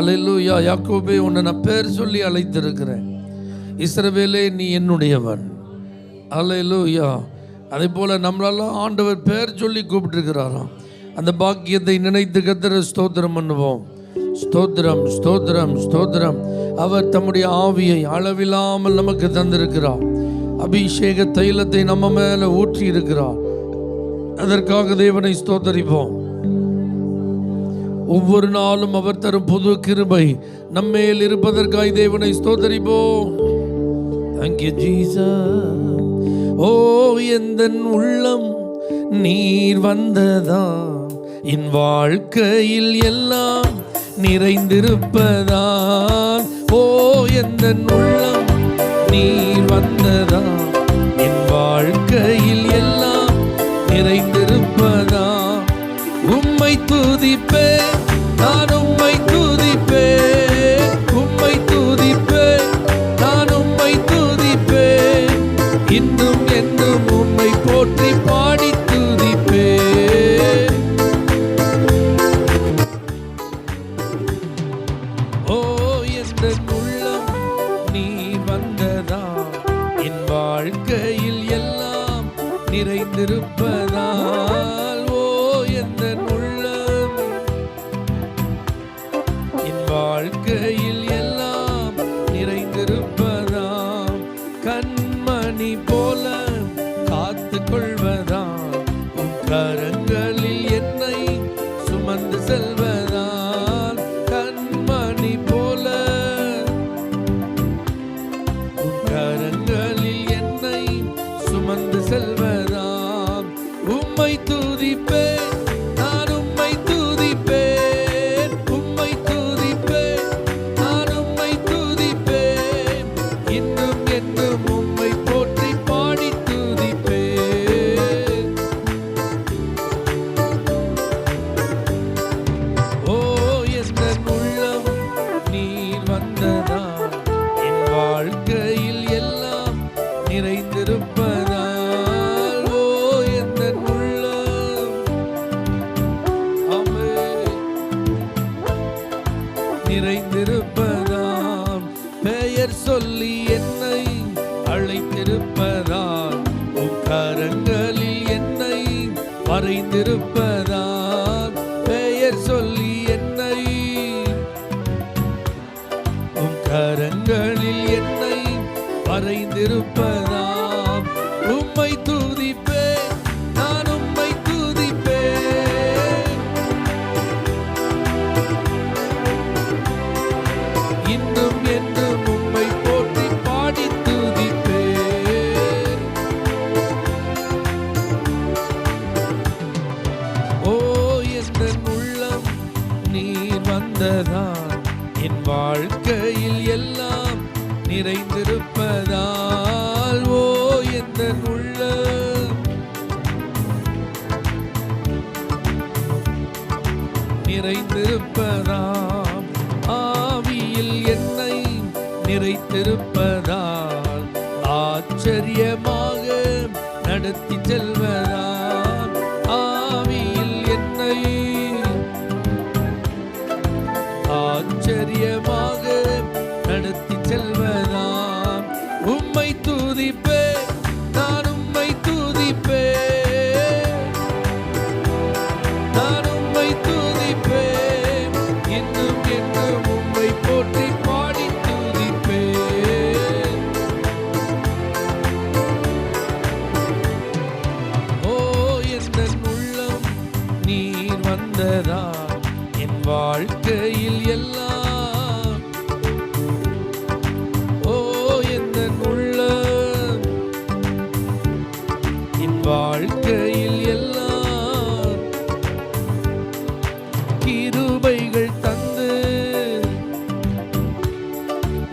அல்லேலூயா. யாக்கோபே, உன்னை நான் பேர் சொல்லி அழைத்திருக்கிறேன். இஸ்ரவேலே, நீ என்னுடையவன். அல்லேலூயா. அதே போல நம்மளெல்லாம் ஆண்டவர் பேர் சொல்லி கூப்பிட்டுருக்கிறாராம். அந்த பாக்கியத்தை நினைத்து கர்த்தரை ஸ்தோத்திரம் பண்ணுவோம். ஸ்தோத்திரம், ஸ்தோத்திரம், ஸ்தோத்திரம். அவர் தம்முடைய ஆவியை அளவில்லாமல் நமக்கு தந்திருக்கிறார். அபிஷேக தைலத்தை நம்ம மேல ஊற்றி இருக்கிறார். அதற்காக தேவனை ஸ்தோத்தரிப்போம். ஒவ்வொரு நாளும் அவர் தரும் புது கிருபை நம்மேல் இருப்பதற்காக தேவனை ஸ்தோத்தரிப்போம். Thank you Jesus. ஓ எந்தன் உள்ளம் நீர் வந்ததா, என் வாழ்க்கையில் எல்லாம் நிறைந்திருப்பதான். ஓ எந்தன் உள்ளம் நீர் வந்ததா, என் வாழ்க்கையில் எல்லாம் நிறைந்திருப்பதான். உம்மை துதிப்பேன், நான் உம்மை துதிப்பேன். உம்மை துதிப்பேன், நான் உம்மை துதிப்பேன். இன்றும் என்றும் உம்மை போற்றி பாடி துதிப்பேன். ஓ எந்தன் உள்ளம் நீ வந்ததா, என் வாழ்க்கையில் எல்லாம் நிறைந்திருப்பதால். ஓ எந்தன் உள்ளம் என் வாழ்க்கையில் எல்லாம் நிறைந்திருப்பதாம். கண்மணி போல காத்து கொள்வதாம், உன் கரங்களில் என்னை சுமந்து செல்வதால். கண்மணி போல உன் கரங்களில் என்னை சுமந்து செல்வதாம். உம்மை துதிப்பேன், நான் உம்மை துதிப்பேன். உம்மை துதிப்பேன், நான் உம்மை துதிப்பேன். இன்னும் என்னும் உம்மை போற்றி பாடி துதிப்பேன். ஓ எந்தன் உள்ளம் நீர் வந்ததா, என் வாழ்க்கையில் எல்லாம் நிறைந்திருப்பதால். ஓ எந்தன் உள்ளம் ஆமென் நிறைந்திருப்பதாம். பெயர் சொல்லி என்னை அழைத்திருப்பதால், உன் கரங்களில் என்னை வரைந்திருப்பதால். பெயர் சொல்லி என்னை உன் கரங்களில் என்னை வரைந்திருப்பதாம். உம்மை துதிப்பேன், நான் உம்மை துதிப்பேன். இன்னும் என்றும் உம்மை போற்றி பாடி துதிப்பேன். ஓ எந்தன் உள்ளம் நீர் வந்ததா, என் வாழ்க்கையில் எல்லாம் நிறைந்திருப்பதால். ஓ எந்தன் உள்ளம் நிறைந்திருப்பதாம். ஆவியில் என்னை நிறைத்திருப்பதால், ஆச்சரியமாக நடத்தி செல்வதால். ஆவியில் என்னை ஆச்சரியமாக நடத்தி செல்வதாம். உம்மை துதிப்பேன், நான் உம்மை துதிப்பேன். நான் உம்மை துதிப்பேன். இன்னும் என்றும் உம்மை போற்றி பாடி துதிப்பேன். ஓ எந்தன் உள்ளம் நீர் வந்ததா, என் வாழ்க்கையில் எல்லாம். ஓ எந்தன் உள்ளம் என் வாழ்க்கையில் எல்லாம். கிருபைகள் தந்து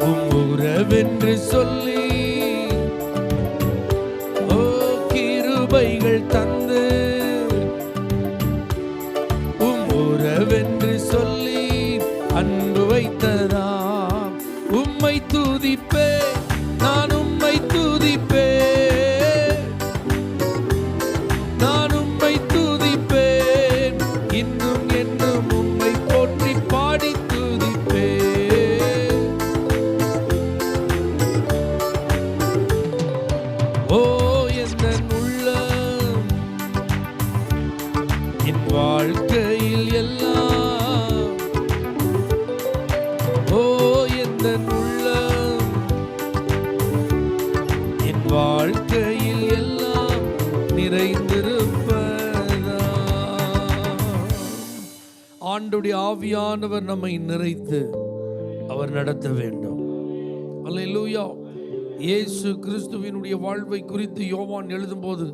உம் உறவென்று சொல்லி. ஓ கிருபைகள் தந்து உம் உறவென்று சொல்லி அன்பு வைத்ததாம். உம்மை துதிப்பேன், நான் உம்மை துதிப்பேன். நான் உம்மை துதிப்பேன். இன்னும் என்னும் உம்மை போற்றி பாடி துதிப்பேன். உள்ளம் என் வாழ்க்கையில் எல்லாம் நிறைந்திருப்பதா. ஆண்டுடைய ஆவியானவர் நம்மை நிறைத்து அவர் நடத்த வேண்டும். அல்லேலூயா. இயேசு கிறிஸ்துவினுடைய வாழ்வை குறித்து யோவான் எழுதும்போது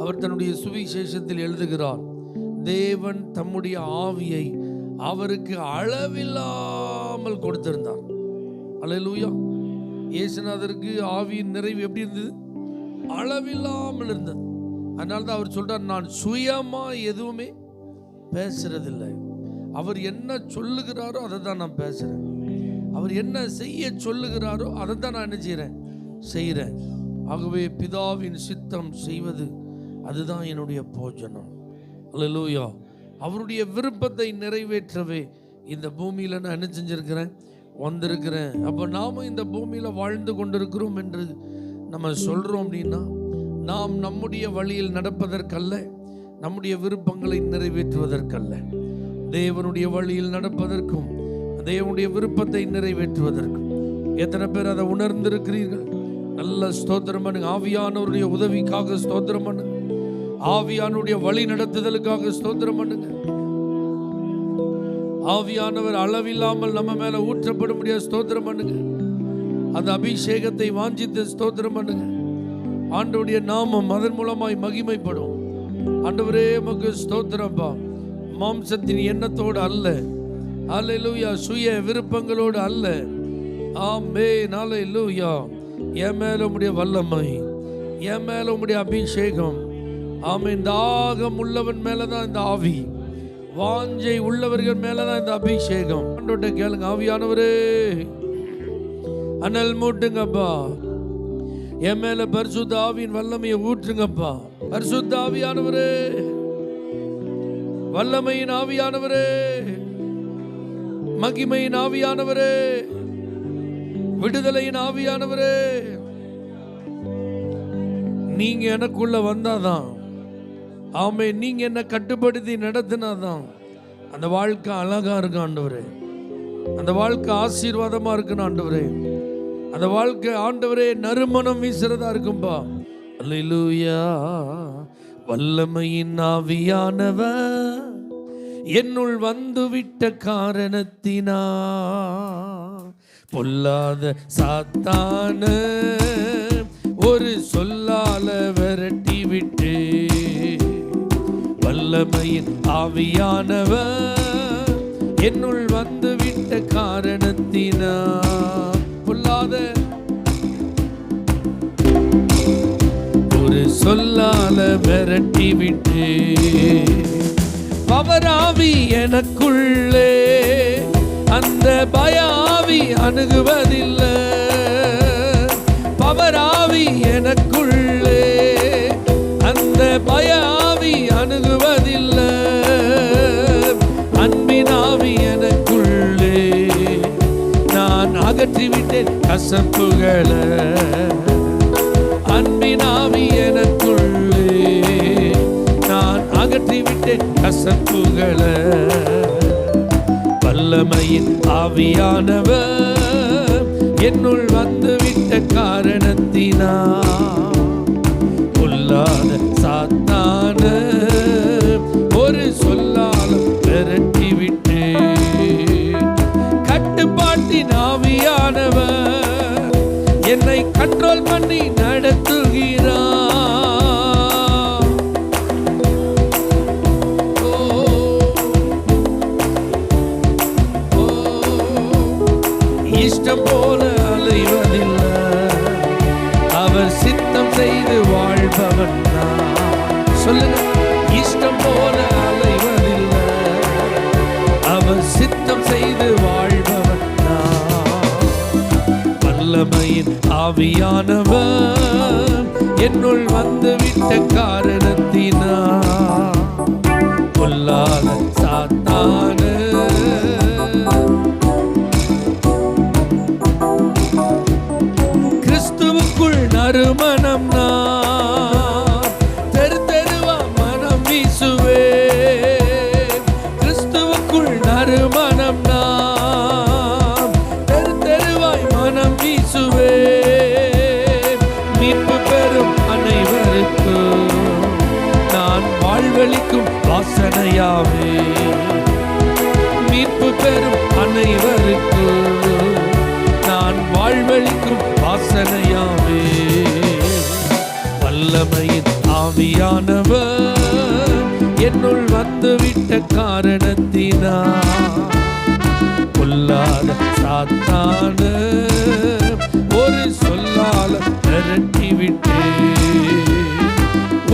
அவர் தன்னுடைய சுவிசேஷத்தில் எழுதுகிறார், தேவன் தம்முடைய ஆவியை அவருக்கு அளவில்லாமல் கொடுத்திருந்தார். அல்லேலூயா. இயேசுநாதருக்கு ஆவியின் நிறைவு எப்படி இருந்தது? அளவில்லாமல் இருந்தது. அதனால தான் அவர் சொல்றார், நான் சுயமா எதுவுமே பேசுறதில்லை. அவர் என்ன சொல்லுகிறாரோ அதை தான் நான் பேசுறேன். அவர் என்ன செய்ய சொல்லுகிறாரோ அதை தான் நான் என்ன செய்கிறேன். ஆகவே பிதாவின் சித்தம் செய்வது அதுதான் என்னுடைய போஜனம். அல்லேலூயா. அவருடைய விருப்பத்தை நிறைவேற்றவே இந்த பூமியில் நான் என்ன செஞ்சிருக்கிறேன், வந்திருக்கிறேன். அப்போ நாம் இந்த பூமியில் வாழ்ந்து கொண்டிருக்கிறோம் என்று நம்ம சொல்கிறோம் அப்படின்னா, நாம் நம்முடைய வழியில் நடப்பதற்கல்ல, நம்முடைய விருப்பங்களை நிறைவேற்றுவதற்கல்ல, தேவனுடைய வழியில் நடப்பதற்கும் தேவனுடைய விருப்பத்தை நிறைவேற்றுவதற்கும். எத்தனை பேர் அதை உணர்ந்திருக்கிறீர்கள்? நல்ல ஸ்தோத்திரம் பண்ணுங்க. ஆவியானவருடைய உதவிக்காக ஸ்தோத்திரம் பண்ணுங்க. ஆவியானுடைய வழி நடத்துதலுக்காக ஸ்தோத்திரம் பண்ணுங்க. ஆவியானவர் அளவில்லாமல் நம்ம மேல ஊற்றப்பட முடியாது. ஸ்தோத்திரம் பண்ணுங்க. அந்த அபிஷேகத்தை வாஞ்சித்து ஸ்தோத்திரம் பண்ணுங்க. ஆண்டவருடைய நாமம் அதன் மூலமாய் மகிமைப்படும். ஆண்டவரே உமக்கு ஸ்தோத்திரப்பா. மாம்சத்தின் எண்ணத்தோடு அல்ல, அல்லேலூயா, சுய விருப்பங்களோடு அல்ல. ஆமென், அல்லேலூயா. என் மேல உம்முடைய வல்லமை, என் மேல உம்முடைய அபிஷேகம். ஆமென். தாகம் உள்ளவன் மேலதான் இந்த ஆவி, வாஞ்சை உள்ளவர்கள் மேலதான் இந்த அபிஷேகம். ஆண்டவர்கிட்ட கேளுங்க, ஆவியானவரே அனல் மூட்டுங்கப்பா, என் மேல பரிசுத்த ஆவியின் வல்லமையை ஊற்றுங்கப்பா. பரிசுத்த ஆவியானவரே, வல்லமையின் ஆவியானவரே, மகிமையின் ஆவியானவரே, விடுதலையின் ஆவியானவரே, நீங்க எனக்குள்ள வந்தாதான், ஆமே, நீங்க என்ன கட்டுப்படுத்தி நடத்தினாதான் அந்த வாழ்க்கை அழகா இருக்கு ஆண்டவரே. அந்த வாழ்க்கை ஆசீர்வாதமா இருக்குன்னு ஆண்டவரே. அந்த வாழ்க்கை ஆண்டவரே நறுமணம் வீசுறதா இருக்கும்பா. அல்லேலூயா. வல்லமையின் ஆவியானவர் என்னுள் வந்துவிட்ட காரணத்தினா பொல்லாத சாத்தான ஒரு சொல்லால விரட்டி விட்டு, வல்லமையின் ஆவியானவர் என்னுள் வந்துவிட்ட காரணத்தினா பொல்லாத ஒரு சொல்லால விரட்டி விட்டு, பவராவி எனக்குள்ளே அந்த பயாவி அணுகுவதில்லை. பவராவி எனக்குள்ளே அந்த பயாவி அணுகுவதில்லை. அன்பினாவி எனக்குள்ளே நான் அகற்றிவிட்டேன் கசப்புகளை. அன்பினாவி எனக்குள்ளே நான் அகற்றிவிட்டேன் கசப்புகளை. வல்லமையின் ஆவியானவர் என்னுள் வந்துவிட்ட காரணத்தினா பொல்லாத சாத்தான ஒரு சொல்லாலும் விரட்டி விட்டு, கட்டுப்பாட்டின் ஆவியானவர் என்னை கண்ட்ரோல் பண்ணி நடத்துகிறார். இஷ்டம் போல அலைவதில்லை, அவர் சித்தம் செய்து வாழ்பவன் நான். சொல்லுங்க, இஷ்டம் போல அலைவதில்லை, அவர் சித்தம் செய்து வாழ்பவன் நான். வல்லமையின் ஆவியானவர் என்னுள் வந்துவிட்ட காரணத்தினா பொல்லாத சாத்தான கிறிஸ்துவுக்குள் நறுமணம் நான் தெரு தெருவா மனம் வீசுவே. கிறிஸ்துவுக்குள் நறுமணம் நான் தெரு தெருவா மனம் வீசுவே, மீட்பு பெறும் அனைவருக்கும் நான் வாழ்வளிக்கும் வாசனையாவே. மீட்பு பெறும் அனைவருக்கும் நான் வாழ்வளிக்கும் வாசனையாவே. வல்லமையின் ஆவியானவர் என்னுள் வந்துவிட்ட காரணத்தினால் பொல்லாத சாத்தான ஒரு சொல்லால விரட்டிவிட்டு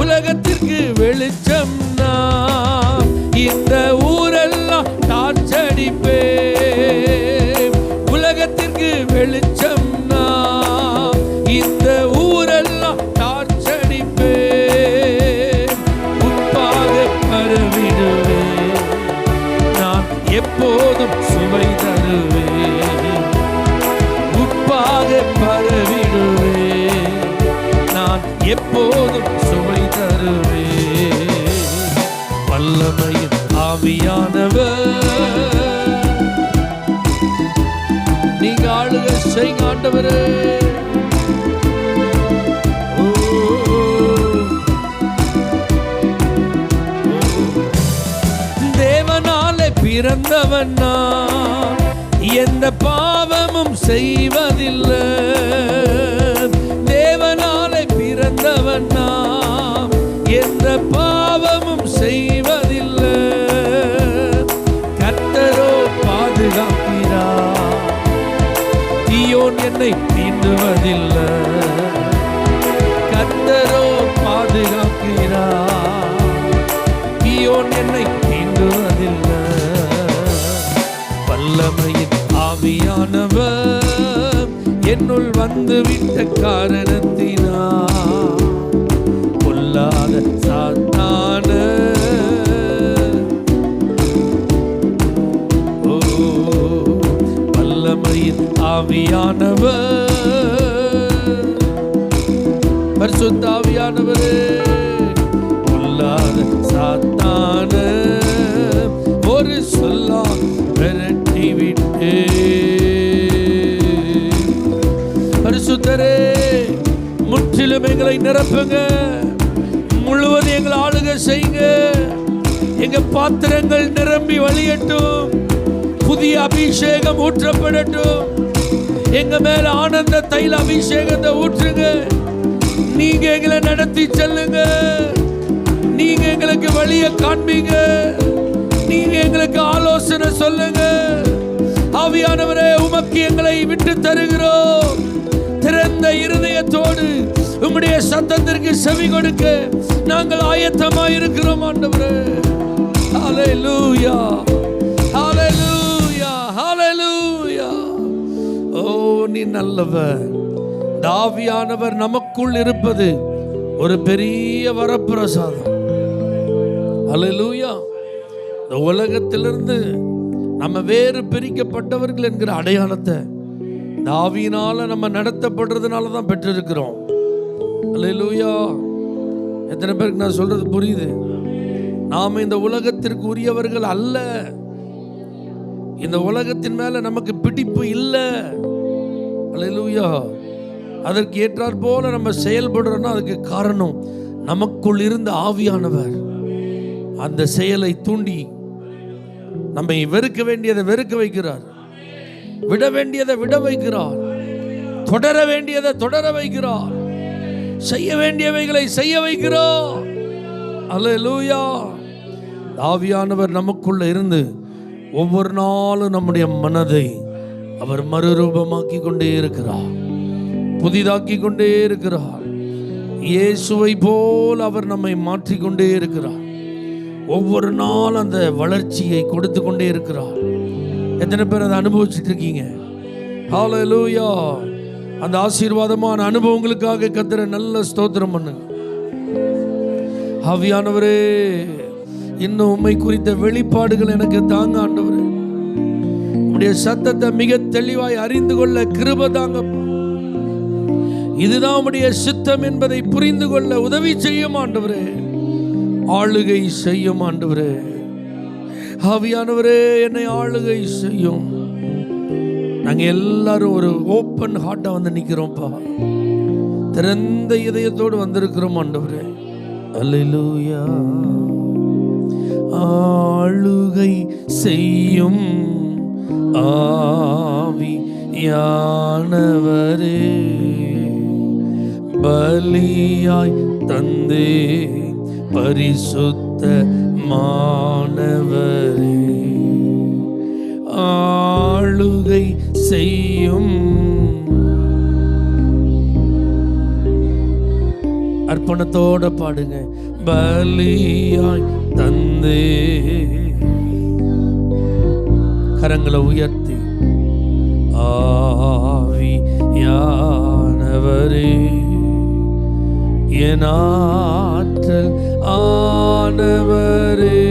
உலகத்திற்கு வெளிச்சம் நான் இந்த ஊரெல்லாம் டார்ச்சடிப்பே. உலகத்திற்கு வெளிச்சம் நான் இந்த ஊரெல்லாம் டார்ச்சடிப்பே. உப்பாக பரவிடுவே, நான் எப்போதும் சுவை தருவே. உப்பாக பரவிடுவே, நான் எப்போதும் சுவை தருவே. வல்லமையின் ஆவியானவர் நீங்க ஆளுகை செய்யுங்க ஆண்டவரே. தேவனாலே பிறந்தவன் நான் எந்த பாவமும் செய்வதில்லை. தேவனாலே பிறந்தவன் நான் எந்த பாவமும் செய்வதில்லை. கர்த்தரோ பாதுகாக்கிறார், தீயோன் என்னை தீண்டுவதில்லை. கர்த்தரோ பாதுகாக்கிறார், தீயோன் என்னை தீண்டுவதில்லை. வல்லமையின் ஆவியானவர் என்னுள் வந்துவிட்ட காரணத்தினால் பொல்லாத சாத்தான வல்லமையின் ஆவியானவர் பரிசுத்த ஆவியானவரே பொல்லாத சாத்தான ஒரு சொல்லா விரட்டிவிட்டே. பரிசுத்தரே முற்றிலும் எங்களை நிரப்புங்க, முழுவதும் எங்களை ஆளுகை செய்யுங்க. எங்க பாத்திரங்கள் நிரம்பி வழியட்டும், புதிய அபிஷேகம் ஊற்றப்படட்டும். எங்க மேல ஆனந்த தைல அபிஷேகத்தை ஊற்றுங்க. நீங்க எங்களை நடத்தி செல்லுங்க, நீங்க எங்களுக்கு வழியை காண்பீங்க, நீங்க எங்களுக்கு ஆலோசனை சொல்லுங்க. ஆவியானவரே உமக்கு எங்களை விட்டு தருகிறோம். திறந்த இருதயத்தோடு உம்முடைய சத்தத்திற்கு செவி கொடுக்க நாங்கள் ஆயத்தமாய் இருக்கிறோம் ஆண்டவரே. ஹல்லேலூயா, ஹல்லேலூயா, ஹல்லேலூயா. ஓ நீ நல்லவர். ஆவியானவர் நமக்குள் இருப்பது ஒரு பெரிய வரப்பிரசாதம். ஹல்லேலூயா. இந்த உலகத்திலிருந்து நம்ம வேறு பிரிக்கப்பட்டவர்கள் என்கிற அடையாளத்தை இந்த ஆவியினால நம்ம நடத்தப்படுறதுனால தான் பெற்றிருக்கிறோம். ஹல்லேலூயா. எத்தனை பேருக்கு நான் சொல்றது புரியுது? நாம இந்த உலகத்திற்கு உரியவர்கள் அல்ல. இந்த உலகத்தின் மேல நமக்கு பிடிப்பு இல்லை. ஹல்லேலூயா. அதற்கு ஏற்றாற் போல நம்ம செயல்படுறோம்னா அதுக்கு காரணம் நமக்குள் இருந்த ஆவியானவர் அந்த செயலை தூண்டி நம்மை வெறுக்க வேண்டியதை வெறுக்க வைக்கிறார், விட வேண்டியதை விட வைக்கிறார், தொடர வேண்டியதை தொடர வைக்கிறார், செய்ய வேண்டியவைகளை செய்ய வைக்கிறார். அல்லேலூயா. ஆவியானவர் நமக்குள்ள இருந்து ஒவ்வொரு நாளும் நம்முடைய மனதை அவர் மறுரூபமாக்கி கொண்டே இருக்கிறார், புதிதாக்கி கொண்டே இருக்கிறார். இயேசுவை போல் அவர் நம்மை மாற்றிக்கொண்டே இருக்கிறார். ஒவ்வொரு நாள் அந்த வளர்ச்சியை கொடுத்து கொண்டே இருக்கிறார். எத்தனை பேர் அதை அனுபவிச்சுட்டு இருக்கீங்க? ஹல்லேலூயா. அந்த ஆசீர்வாதமான அனுபவங்களுக்காக கர்த்தரை நல்ல ஸ்தோத்திரம் பண்ணுங்க. ஆவியானவரே இன்னும் உம்மை குறித்த வெளிப்பாடுகள் எனக்கு தாங்க ஆண்டவரே. உம்முடைய சத்தத்தை மிக தெளிவாய் அறிந்து கொள்ள கிருபை தாங்க. இதுதான் உம்முடைய சித்தம் என்பதை புரிந்து கொள்ள உதவி செய்யும் ஆண்டவரே. ஆளுகை செய்யும் ஆண்டவரே. ஆவியானவரே என்னை ஆளுகை செய்யும். நாங்கள் எல்லாரும் ஒரு ஓப்பன் ஹார்ட்டாக வந்து நிற்கிறோம்ப்பா. திறந்த இதயத்தோடு வந்திருக்கிறோம் ஆண்டவரே. அல்லேலூயா. ஆளுகை செய்யும் ஆவியானவரே, பலியாய் தந்தே பரிசுத்த மாணவரே, ஆளுகை செய்யும். அர்ப்பணத்தோட பாடுங்க. பலியாய் தந்தே, கரங்களை உயர்த்தி, ஆவியானவரே, என் ஆற்றல் ஆனவரே,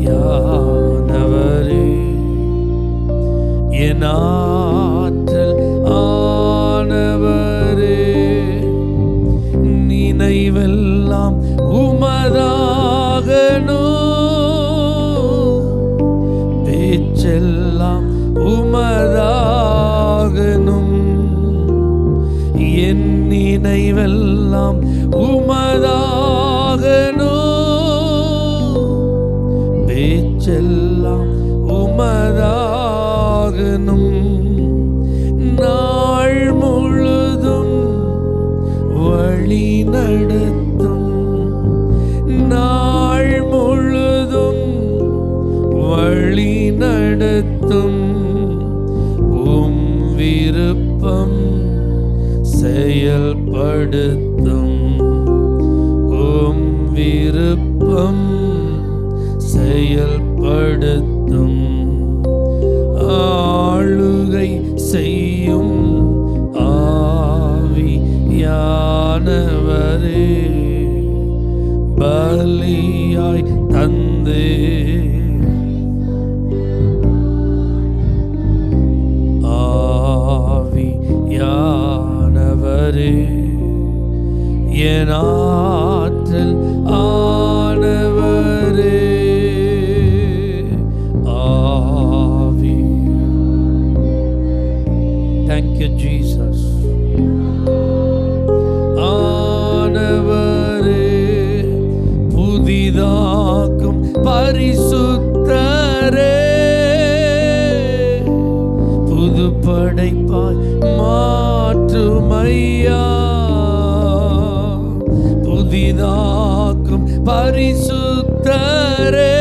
ஆவியானவரே, என் ஆற்றல் ஆனவரே, நினைவெல்லாம் உமதாகணும், பேச்செல்லாம் உமதாகணும், என் நினைவெல்லாம் உமதாகணும், பேச்செல்லாம் உமதாகணும், நாள் முழுதும் வழி நடத்தும், நாள் முழுதும் வழி நடத்தும், உம் விருப்பம் செயல்படுத்தும், உம் விருப்பம் செயல்படுத்தும், ஆளுகை செய்யும் ஆவியானவரே, பலியாய் தந்தே, ஆவியானவரே, என் ஆற்றல் ஆனவரே, ஆவி. Thank you Jesus. ஆனவரே, புதிதாக்கும் பரிசுத்தரே, புது படைப்பாய் மாற்றுமையா, புதிதாக்கும் பரிசுத்தரே,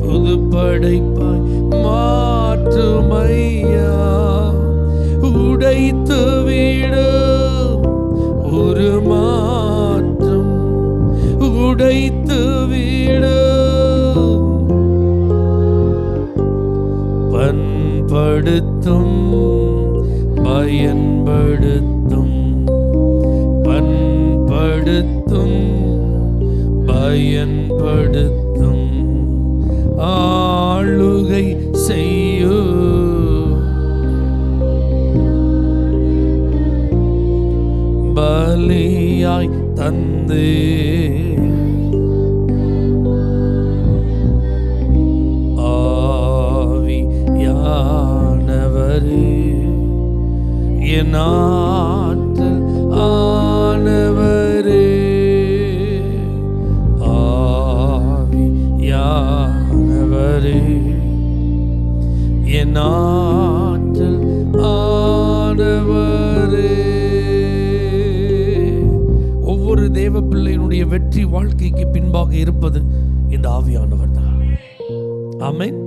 புது படைப்பாய் மாற்றுமையா, உடைத்து விடும் ஒரு மாற்றம், உடைத்து விடும், பண்படுத்தும் பயன்படுத்தும், பண்படுத்தும் பயன்படுத்தும், ஆளுகை செய்யு, பலியாய் தந்தே, ஆவியானவரே, என் ஆற்றல் ஆனவரே, ஆவியானவரே, என் ஆற்றல் ஆனவரே. ஒவ்வொரு தேவ பிள்ளையினுடைய வெற்றி வாழ்க்கைக்கு பின்பாக இருப்பது இந்த ஆவியானவர் தான். ஆமென்.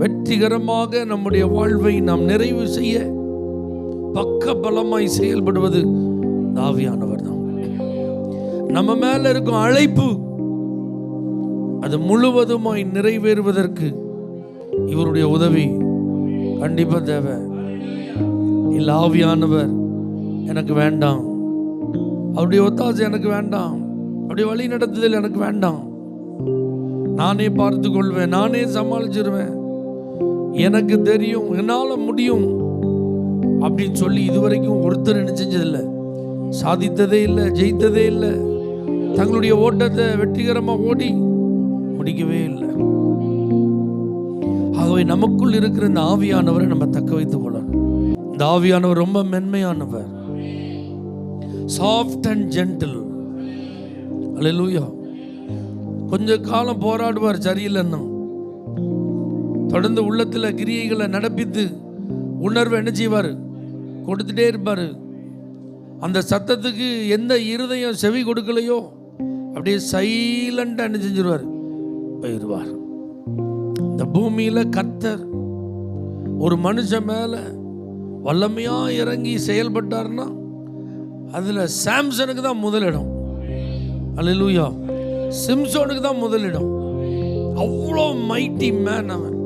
வெற்றிகரமாக நம்முடைய வாழ்வை நாம் நிறைவு செய்ய பக்க பலமாய் செயல்படுவது ஆவியானவர் தான். நம்ம மேல இருக்கும் அழைப்பு அது முழுவதுமாய் நிறைவேறுவதற்கு இவருடைய உதவி கண்டிப்பா தேவை. இல்ல ஆவியானவர் எனக்கு வேண்டாம், அவருடைய ஒத்தாசை எனக்கு வேண்டாம், அவருடைய வழி நடத்துதல் எனக்கு வேண்டாம், நானே பார்த்து கொள்வேன், நானே சமாளிச்சிருவேன், எனக்கு தெரியும், என்னால முடியும் அப்படின்னு சொல்லி இதுவரைக்கும் ஒருத்தர் என்ன செஞ்சதில்லை, சாதித்ததே இல்லை, ஜெயித்ததே இல்லை, தங்களுடைய ஓட்டத்தை வெற்றிகரமாக ஓடி முடிக்கவே இல்லை. ஆகவே நமக்குள் இருக்கிற இந்த ஆவியானவரை நம்ம தக்க வைத்துக் கொள்ளணும். இந்த ஆவியானவர் ரொம்ப மென்மையானவர், சாஃப்ட் அண்ட் ஜென்டில். அல்லேலூயா. கொஞ்ச காலம் போராடுவார், சரியில்லைன்னா தொடர்ந்து உள்ளத்தில் கிரியைகளை நடப்பித்து உணர்வை என்ன செய்வார், கொடுத்துட்டே இருப்பார். அந்த சத்தத்துக்கு எந்த இருதயம் செவி கொடுக்கலையோ அப்படியே சைலண்டாக என்ன செஞ்சிருவார், போயிடுவார். இந்த பூமியில் கர்த்தர் ஒரு மனுஷன் மேலே வல்லமையாக இறங்கி செயல்பட்டார்னா அதில் சாம்சனுக்கு தான் முதலிடம். அல்லேலூயா. சிம்சோனுக்கு தான் முதலிடம். அவ்வளோ மைட்டி மேன் அவன்,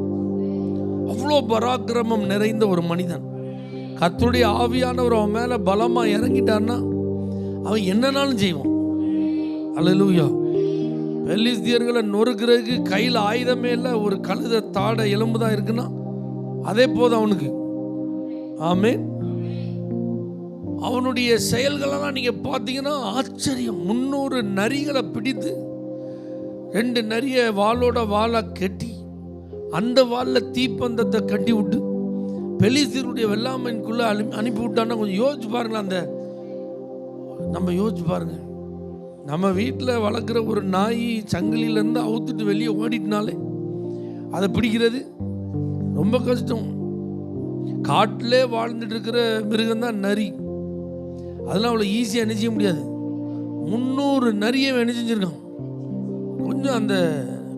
அவ்வளோ பராக்கிரமம் நிறைந்த ஒரு மனிதன். கர்த்தருடைய ஆவியானவர் அவன் மேலே பலமாக இறங்கிட்டான்னா அவன் என்னன்னாலும் செய்வான். அல்லேலூயா. பெலிஸ்தியர்களை நொறுக்கிறதுக்கு கையில் ஆயுதமே இல்லை, ஒரு கழுத தாடை எலும்பு தான் இருக்குன்னா அதே போதும் அவனுக்கு. ஆமென். அவனுடைய செயல்களெல்லாம் நீங்கள் பார்த்தீங்கன்னா ஆச்சரியம். 300 நரிகளை பிடித்து 2 நரியை வாளோட வாளை கட்டி அந்த வாளில் தீப்பந்தத்தை கட்டி விட்டு பெலிஸ்தியருடைய வெள்ளாமைக்குள்ளே அனுப்பி விட்டான்னா கொஞ்சம் யோசிச்சு பாருங்களேன். அந்த நம்ம யோசிச்சு பாருங்க, நம்ம வீட்டில் வளர்க்குற ஒரு நாய் சங்கிலியிலேருந்து அவுத்துட்டு வெளியே ஓடிட்டுனாலே அதை பிடிக்கிறது ரொம்ப கஷ்டம். காட்டிலே வாழ்ந்துட்டு இருக்கிற மிருகம்தான் நரி. அதெல்லாம் அவ்வளோ ஈஸியாக என்ன செய்ய முடியாது. 300 நரியை என்ன செஞ்சுருக்கான். கொஞ்சம் அந்த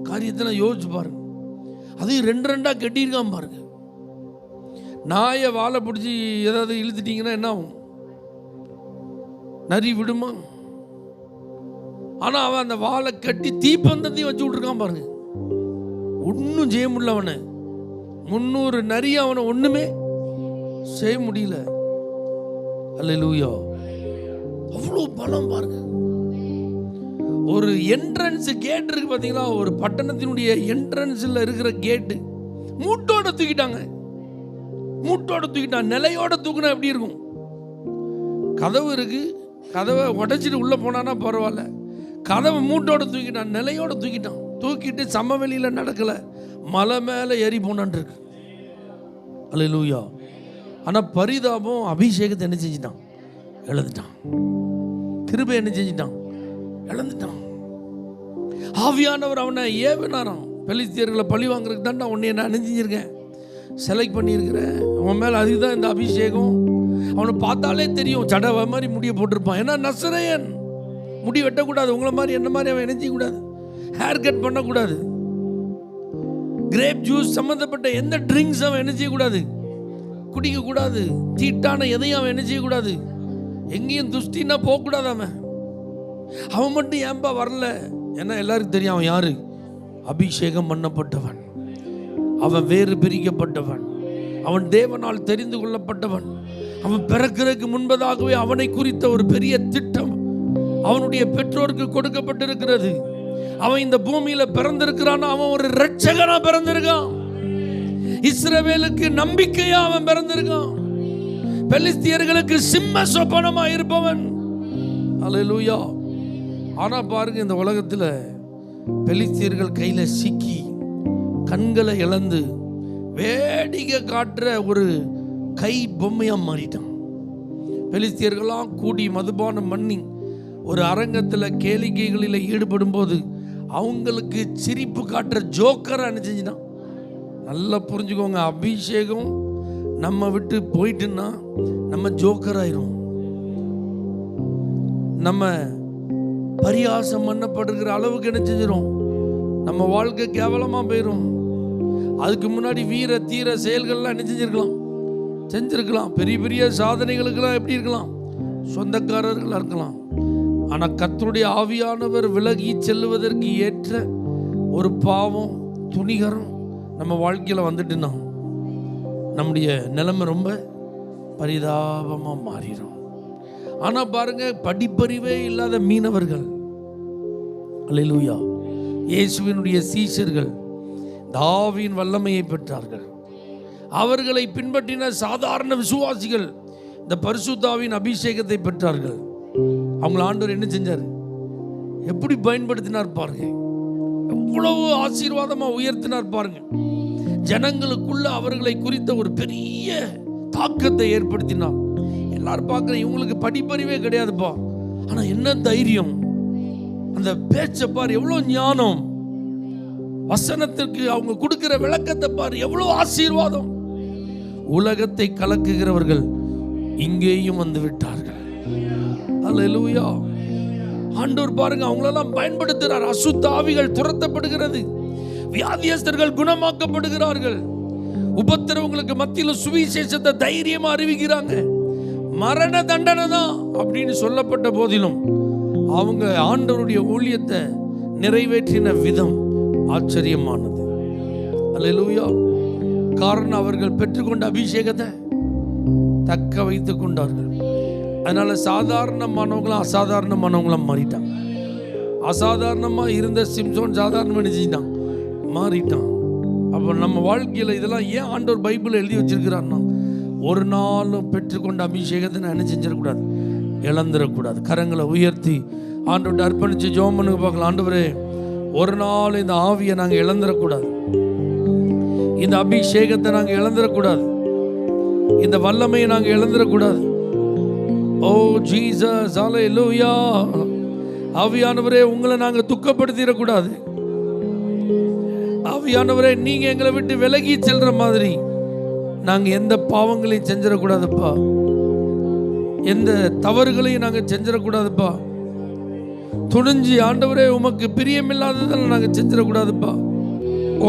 காரியத்தெல்லாம் யோசிச்சு பாருங்க. அதையும் 2 கட்டியிருக்கான் பாருங்க. நாயை வாழை பிடிச்சி ஏதாவது இழுத்துட்டீங்கன்னா என்ன ஆகும், நரி விடுமா? ஆனால் அவன் அந்த வாழை கட்டி தீப்பந்தத்தையும் வச்சு விட்ருக்கான் பாருங்க. ஒன்றும் செய்ய முடியல அவனை. 300 நரி அவனை ஒன்றுமே செய்ய முடியல. அல்லேலூயா. அவ்வளோ பலம் பாருங்க. ஒரு என்ட்ரன்ஸ் கேட் இருக்கு பார்த்தீங்களா, ஒரு பட்டணத்தினுடைய என்ட்ரன்ஸில் இருக்கிற கேட்டு மூட்டோட தூக்கிட்டாங்க. மூட்டோட தூக்கிட்டான். நிலையோட தூக்குனா எப்படி இருக்கும்? கதவு இருக்கு, கதவை உடைச்சிட்டு உள்ளே போனான்னா பரவாயில்ல, கதவை மூட்டோட தூக்கிட்டான், நிலையோட தூக்கிட்டான். தூக்கிட்டு சமவெளியில் நடக்கலை, மலை மேலே ஏறி போனான் இருக்கு. அல்லேலூயா. ஆனால் பரிதாபம், அபிஷேகத்தை என்ன செஞ்சிட்டான், இழந்துட்டான். கிருபை என்ன செஞ்சிட்டான், இழந்துட்டான். ஆவியானவர் அவனை ஏவினாராம். பெலிஸ்தியர்களை பழி வாங்குறதுக்கு தான் நான் உன்னை என்ன செஞ்சிருக்கேன், செலக்ட் பண்ணியிருக்கிறேன். அவன் மேலே அதுக்கு தான் இந்த அபிஷேகம். அவனை பார்த்தாலே தெரியும், சடவை மாதிரி முடிய போட்டிருப்பான். ஏன்னா நசரேயன், முடி வெட்டக்கூடாது. உங்களை மாதிரி என்ன மாதிரி அவன் நினைச்சக்கூடாது, ஹேர் கட் பண்ணக்கூடாது. கிரேப் ஜூஸ் சம்மந்தப்பட்ட எந்த ட்ரிங்க்ஸ் அவன் என்ன செய்யக்கூடாது, குடிக்கக்கூடாது. தீட்டான எதையும் அவன் என்ன செய்யக்கூடாது, எங்கேயும் துஷ்டின்னா போகக்கூடாது. அவன் மட்டும் ஏன்பா வரல? ஏன்னா எல்லாருக்கும் தெரியும் அவன் யாரு, அபிஷேகம் பண்ணப்பட்டவன், அவன் வேறு பிரிக்கப்பட்டவன், அவன் தேவனால் தெரிந்து கொள்ளப்பட்டவன். அவன் பிறக்கிறதுக்கு முன்பதாகவே அவனை குறித்த ஒரு பெரிய திட்டம் அவனுடைய பெற்றோருக்கு கொடுக்கப்பட்டிருக்கிறது. அவன் இந்த பூமியில பிறந்திருக்கிறான். அவன் ஒரு இரட்சகனா பிறந்திருக்கான். இஸ்ரவேலுக்கு நம்பிக்கையா அவன் பிறந்திருக்கான். பெலிஸ்தியர்களுக்கு சிம்ம சொப்பனமா இருப்பவன். அல்லேலூயா. ஆனா பாருங்க, இந்த உலகத்துல பெலிஸ்தியர்கள் கையில சிக்கி கண்களை இழந்து வேடிக்கை காட்டுற ஒரு கை பொம்மையா மாறிட்டான். பெலிஸ்தியர்களாம் கூடி மதுபானம் பண்ணி ஒரு அரங்கத்தில் கேளிக்கைகளில் ஈடுபடும் போது அவங்களுக்கு சிரிப்பு காட்டுற ஜோக்கரை அனுப்பிச்சிட்டான். நல்லா புரிஞ்சுக்கோங்க, அபிஷேகம் நம்ம விட்டு போயிட்டுன்னா நம்ம ஜோக்கர் ஆயிரும். நம்ம பரியாசம் பண்ணப்படுகிற அளவுக்கு என்ன செஞ்சிடும், நம்ம வாழ்க்கை கேவலமாக போயிடும். அதுக்கு முன்னாடி வீர தீர செயல்கள்லாம் என்ன செஞ்சிருக்கலாம். பெரிய பெரிய சாதனைகளுக்கெல்லாம் எப்படி இருக்கலாம், சொந்தக்காரர்களாக இருக்கலாம். ஆனால் கர்த்தருடைய ஆவியானவர் விலகி செல்லுவதற்கு ஏற்ற ஒரு பாவம், துணிகரம் நம்ம வாழ்க்கையில் வந்துட்டுனா நம்முடைய நிலைமை ரொம்ப பரிதாபமாக மாறிடும். ஆனால் பாருங்க, படிப்பறிவே இல்லாத மீனவர்கள், அல்லேலூயா, இயேசுவினுடைய சீஷர்கள் ஆவியின் வல்லமையை பெற்றார்கள். அவர்களை பின்பற்றின சாதாரண விசுவாசிகள் இந்த பரிசுத்தாவின் அபிஷேகத்தை பெற்றார்கள். அவங்கள ஆண்டவர் என்ன செஞ்சார், எப்படி பயன்படுத்தினார் பாருங்க. எவ்வளவு ஆசீர்வாதமா உயர்த்தினார் பாருங்க. ஜனங்களுக்குள்ள அவர்களை குறித்த ஒரு பெரிய தாக்கத்தை ஏற்படுத்தினார். எல்லாரும் பார்க்குறேன், இவங்களுக்கு படிப்பறிவே கிடையாதுப்பா, ஆனா என்ன தைரியம், அந்த பேச்சை பார், எவ்வளவு ஞானம், வசனத்திற்கு அவங்க கொடுக்கிற விளக்கத்தை பார், எவ்வளவு ஆசீர்வாதம். உலகத்தை கலக்குகிறவர்கள் இங்கேயும் வந்து விட்டார்கள். அல்லேலூயா. ஆண்டவர் பாருங்க அவங்களெல்லாம் பயன்படுத்துகிறார். அசுத்த ஆவிகள் துரத்தப்படுகிறது, வியாதியஸ்தர்கள் குணமாக்கப்படுகிறார்கள், உபத்திரவங்களுக்கு மத்தியில் சுவிசேஷத்தை தைரியமா அறிவிக்கிறாங்க. மரண தண்டனை தான் அப்படின்னு சொல்லப்பட்ட போதிலும் அவங்க ஆண்டவருடைய ஊழியத்தை நிறைவேற்றின விதம் ஆச்சரியமானது. அல்லேலூயா. காரணம் அவர்கள் பெற்றுக்கொண்ட அபிஷேகத்தை தக்க வைத்துக் கொண்டார்கள். அதனால சாதாரணமானவங்களும் அசாதாரணமானவங்களும் மாறிட்டாங்க. அசாதாரணமா இருந்த சிம்சோன் சாதாரண மனுஷன் மாறிட்டான். அப்போ நம்ம வாழ்க்கையில் இதெல்லாம் ஏன் ஆண்டவர் பைபிள் எழுதி வச்சிருக்கிறார்னா, ஒரு நாளும் பெற்றுக்கொண்ட அபிஷேகத்தை நான் என்ன செஞ்சிடக்கூடாது, இழந்துடக்கூடாது. கரங்களை உயர்த்தி ஆண்டவர்கிட்ட அர்ப்பணித்து ஜெபம் பண்ணுங்க பார்க்கலாம். ஆண்டவரே, ஒரு நாள் இந்த ஆவியை நாங்கள் இழந்துடக்கூடாது, இந்த அபிஷேகத்தை நாங்கள் இழந்துடக்கூடாது, இந்த வல்லமையை நாங்கள் இழந்துடக்கூடாது. ஓ ஜீசஸ், அல்லேலூயா. ஆவியானவரே, உங்களை நாங்கள் துக்கப்படுத்திடக்கூடாது. ஆவியானவரே, நீங்க எங்களை விட்டு விலகி செல்ற மாதிரி நாங்க எந்த பாவங்களையும் செஞ்சிடக்கூடாதுப்பா, எந்த தவறுகளையும் நாங்க செஞ்சிடக்கூடாதுப்பா. துணிஞ்சு ஆண்டவரே உமக்கு பிரியமில்லாததெல்லாம் நாங்க செஞ்சிடக்கூடாதுப்பா.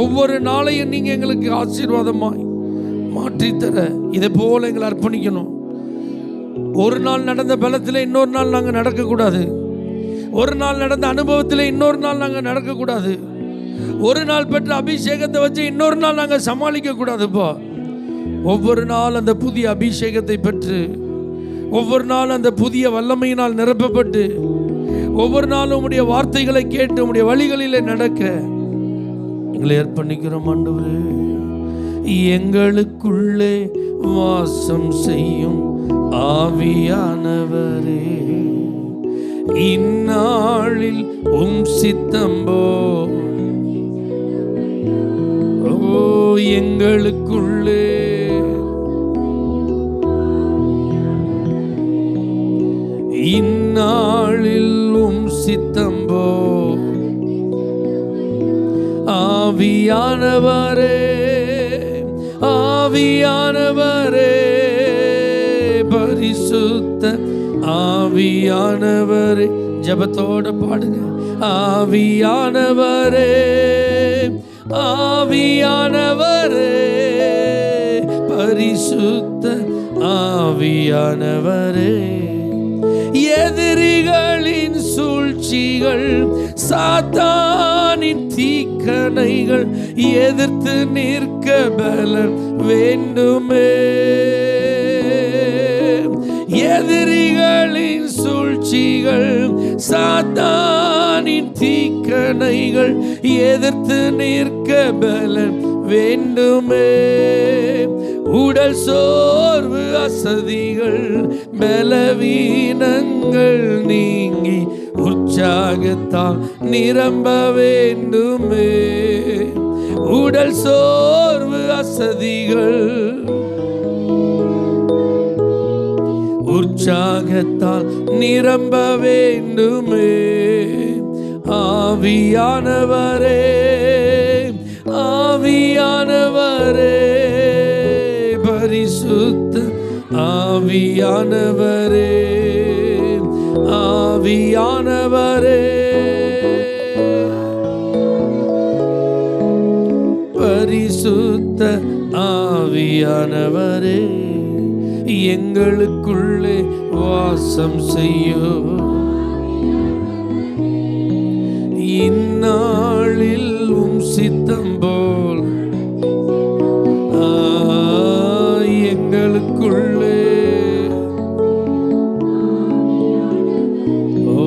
ஒவ்வொரு நாளையும் நீங்க எங்களுக்கு ஆசீர்வாதமாய் மாற்றித்தர இதை போல எங்களை அர்ப்பணிக்கணும். ஒரு நாள் நடந்த பலத்தில் இன்னொரு நாள் நாங்கள் நடக்கக்கூடாது. ஒரு நாள் நடந்த அனுபவத்தில் இன்னொரு நாள் நாங்கள் நடக்கக்கூடாது. ஒரு நாள் பெற்ற அபிஷேகத்தை வச்சு இன்னொரு நாள் நாங்கள் சமாளிக்க கூடாதுப்பா. ஒவ்வொரு நாள் அந்த புதிய அபிஷேகத்தை பெற்று, ஒவ்வொரு நாள் அந்த புதிய வல்லமையினால் நிரப்பப்பட்டு, ஒவ்வொரு நாளும் உம்முடைய வார்த்தைகளை கேட்டு உம்முடைய வழிகளிலே நடக்க எங்களை அர்ப்பணிக்கிறோம். ஆண்டவரே, எங்களுக்குள்ளே வாசம் செய்யும் ஆவியானவரே, இந்நாளில் உம் சித்தம்போ எங்களுக்குள்ளே இந்நாளில் உம் சித்தம்போ ஆவியானவரே, ஆவியானவரே, பரிசுத்த ஆவியானவரே. ஜெபத்தோட பாடுங்க. ஆவியானவரே, ஆவியானவரே, பரிசுத்த ஆவியானவரே, எதிரிகளின் சூழ்ச்சிகள், சாத்தானின் தீக்கணைகள் எதிர்த்து நிற்க பலன் வேண்டுமே. எதிரிகளின் சூழ்ச்சிகள், சாத்தானின் தீக்கணைகள் எதிர்த்து நிற்க பலன் வேண்டுமே. உடல் சோர்வு, அசதிகள், பலவீனங்கள் நீங்கி உற்சாகத்தால் நிரம்ப வேண்டுமே. உடல் சோர்வு, அசதிகள், உற்சாகத்தால் நிரம்ப வேண்டுமே. ஆவியானவரே, ஆவியானவரே, பரிசுத்த ஆவியானவரே, ஆவியானவரே, பரிசுத்த ஆவியானவரே, எங்களுக்குள்ளே வாசம் செய்யும் இந்நாளில் உம் சித்தம் போல் எங்களுக்குள்ளே. ஓ,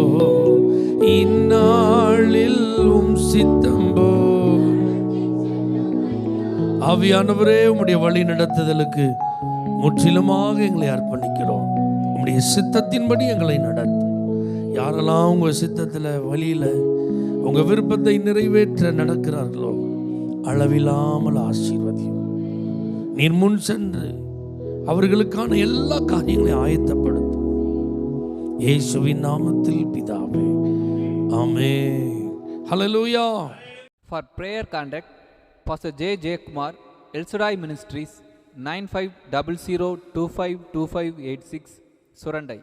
இந்நாளில் உம் சித்தம் போல். ஆவியானவரே, உம்முடைய வழி நடத்துதலுக்கு முற்றிலுமாக எங்களை அர்ப்பணிக்கிறோம். உம்முடைய சித்தத்தின்படி எங்களை நடத்து. யாரெல்லாம் உங்கள் சித்தத்தில் வழியில் உங்க விருப்பத்தை நிறைவேற்ற நடக்கிறார்களோ அளவில்லாமல் ஆசீர்வதியும். நீர் முன் சென்று அவர்களுக்கான எல்லா காரியங்களையும் ஆயத்தப்படுத்தும். இயேசுவின் நாமத்தில் பிதாவே, ஆமென். ஹல்லேலூயா. For prayer contact, Pastor J. J. Kumar, El Shaddai Ministries, 9500252586, Surandai.